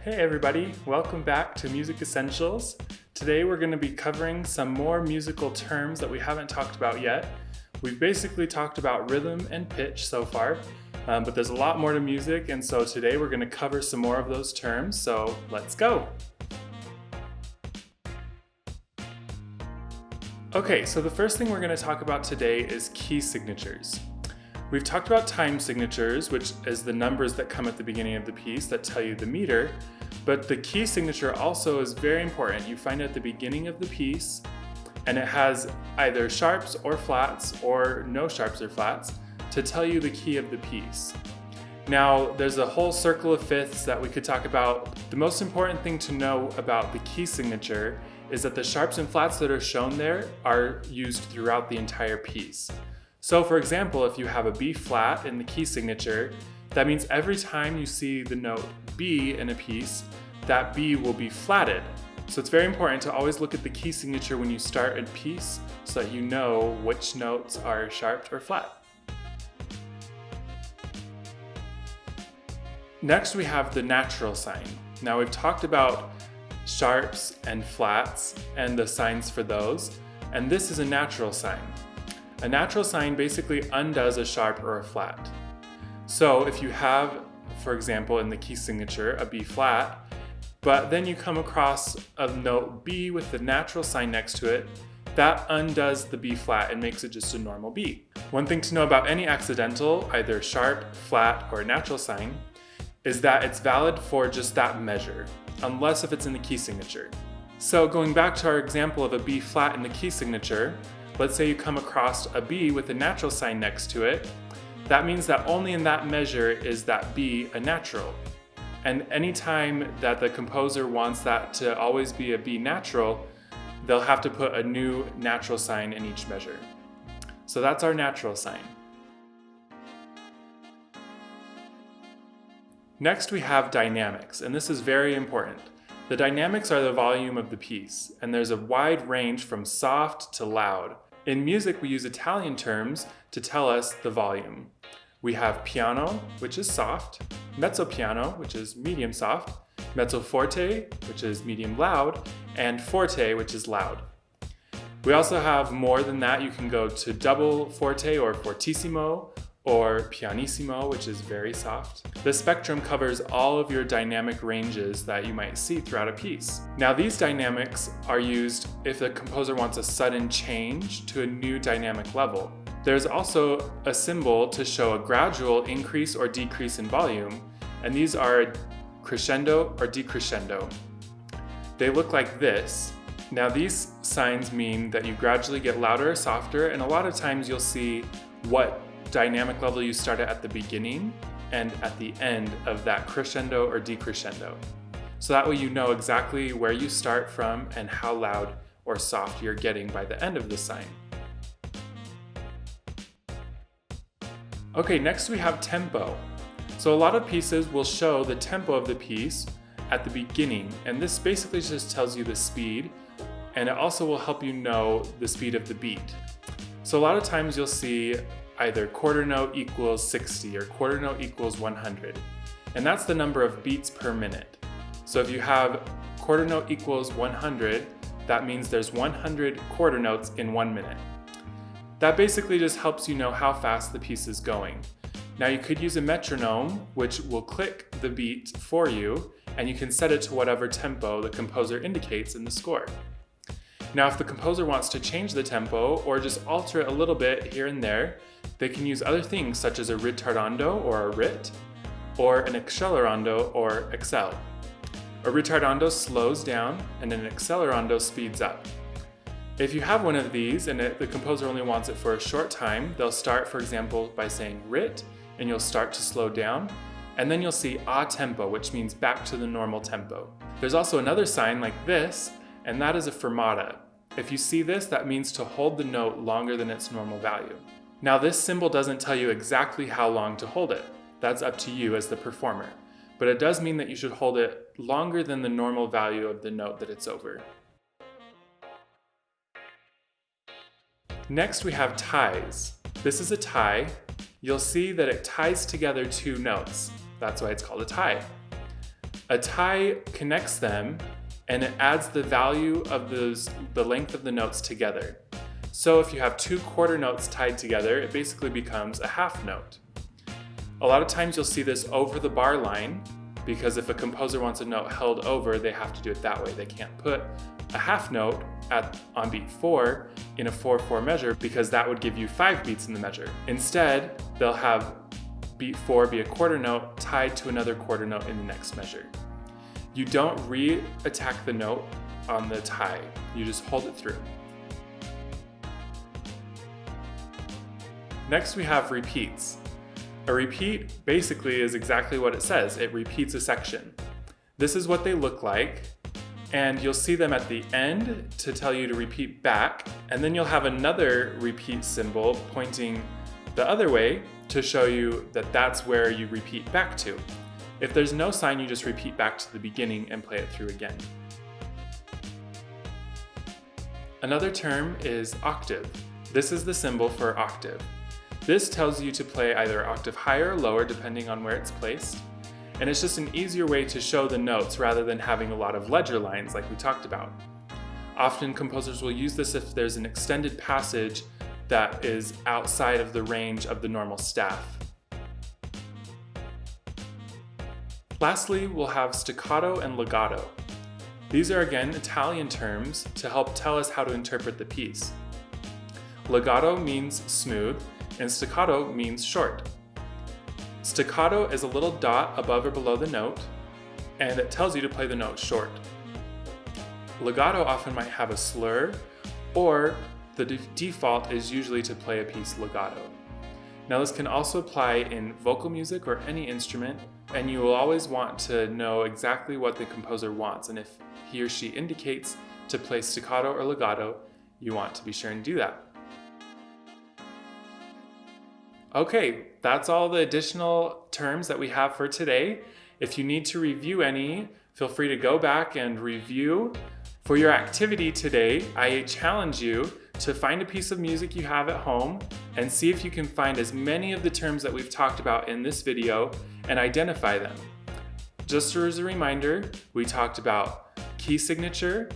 Hey everybody, welcome back to Music Essentials. Today we're going to be covering some more musical terms that we haven't talked about yet. We've basically talked about rhythm and pitch so far, but there's a lot more to music, and so today we're going to cover some more of those terms, so let's go! Okay, so the first thing we're going to talk about today is key signatures. We've talked about time signatures, which is the numbers that come at the beginning of the piece that tell you the meter, but the key signature also is very important. You find it at the beginning of the piece, and it has either sharps or flats or no sharps or flats to tell you the key of the piece. Now, there's a whole circle of fifths that we could talk about. The most important thing to know about the key signature is that the sharps and flats that are shown there are used throughout the entire piece. So for example, if you have a B flat in the key signature, that means every time you see the note B in a piece, that B will be flatted. So it's very important to always look at the key signature when you start a piece so that you know which notes are sharp or flat. Next we have the natural sign. Now we've talked about sharps and flats and the signs for those, and this is a natural sign. A natural sign basically undoes a sharp or a flat. So if you have, for example, in the key signature, a B flat, but then you come across a note B with the natural sign next to it, that undoes the B flat and makes it just a normal B. One thing to know about any accidental, either sharp, flat, or natural sign, is that it's valid for just that measure, unless if it's in the key signature. So going back to our example of a B flat in the key signature, let's say you come across a B with a natural sign next to it, that means that only in that measure is that B a natural. And anytime that the composer wants that to always be a B natural, they'll have to put a new natural sign in each measure. So that's our natural sign. Next we have dynamics, and this is very important. The dynamics are the volume of the piece, and there's a wide range from soft to loud. In music, we use Italian terms to tell us the volume. We have piano, which is soft, mezzo piano, which is medium soft, mezzo forte, which is medium loud, and forte, which is loud. We also have more than that. You can go to double forte or fortissimo, or pianissimo, which is very soft. The spectrum covers all of your dynamic ranges that you might see throughout a piece. Now these dynamics are used if the composer wants a sudden change to a new dynamic level. There's also a symbol to show a gradual increase or decrease in volume, and these are crescendo or decrescendo. They look like this. Now these signs mean that you gradually get louder or softer, and a lot of times you'll see what dynamic level you start at the beginning and at the end of that crescendo or decrescendo. So that way you know exactly where you start from and how loud or soft you're getting by the end of the sign. Okay, next we have tempo. So a lot of pieces will show the tempo of the piece at the beginning, and this basically just tells you the speed, and it also will help you know the speed of the beat. So a lot of times you'll see either quarter note equals 60 or quarter note equals 100. And that's the number of beats per minute. So if you have quarter note equals 100, that means there's 100 quarter notes in 1 minute. That basically just helps you know how fast the piece is going. Now you could use a metronome, which will click the beat for you, and you can set it to whatever tempo the composer indicates in the score. Now if the composer wants to change the tempo or just alter it a little bit here and there, they can use other things such as a ritardando or a rit, or an accelerando or accel. A ritardando slows down and an accelerando speeds up. If you have one of these and the composer only wants it for a short time, they'll start, for example, by saying rit, and you'll start to slow down, and then you'll see a tempo, which means back to the normal tempo. There's also another sign like this, and that is a fermata. If you see this, that means to hold the note longer than its normal value. Now this symbol doesn't tell you exactly how long to hold it. That's up to you as the performer. But it does mean that you should hold it longer than the normal value of the note that it's over. Next we have ties. This is a tie. You'll see that it ties together two notes. That's why it's called a tie. A tie connects them and it adds the value of the length of the notes together. So if you have 2 quarter notes tied together, it basically becomes a half note. A lot of times you'll see this over the bar line, because if a composer wants a note held over, they have to do it that way. They can't put a half note on beat 4 in a 4/4 measure, because that would give you 5 beats in the measure. Instead, they'll have beat 4 be a quarter note tied to another quarter note in the next measure. You don't re-attack the note on the tie, you just hold it through. Next we have repeats. A repeat basically is exactly what it says. It repeats a section. This is what they look like, and you'll see them at the end to tell you to repeat back, and then you'll have another repeat symbol pointing the other way to show you that that's where you repeat back to. If there's no sign, you just repeat back to the beginning and play it through again. Another term is octave. This is the symbol for octave. This tells you to play either octave higher or lower depending on where it's placed, and it's just an easier way to show the notes rather than having a lot of ledger lines like we talked about. Often composers will use this if there's an extended passage that is outside of the range of the normal staff. Lastly, we'll have staccato and legato. These are again Italian terms to help tell us how to interpret the piece. Legato means smooth, and staccato means short. Staccato is a little dot above or below the note, and it tells you to play the note short. Legato often might have a slur, or the default is usually to play a piece legato. Now this can also apply in vocal music or any instrument, and you will always want to know exactly what the composer wants, and if he or she indicates to play staccato or legato, you want to be sure and do that. Okay, that's all the additional terms that we have for today. If you need to review any, feel free to go back and review. For your activity today, I challenge you to find a piece of music you have at home and see if you can find as many of the terms that we've talked about in this video and identify them. Just as a reminder, we talked about key signature,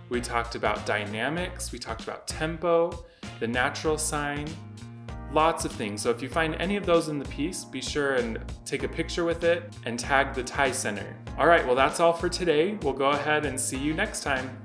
we talked about dynamics, we talked about tempo, the natural sign, lots of things. So if you find any of those in the piece, be sure and take a picture with it and tag the tie center. All right, well that's all for today. We'll go ahead and see you next time.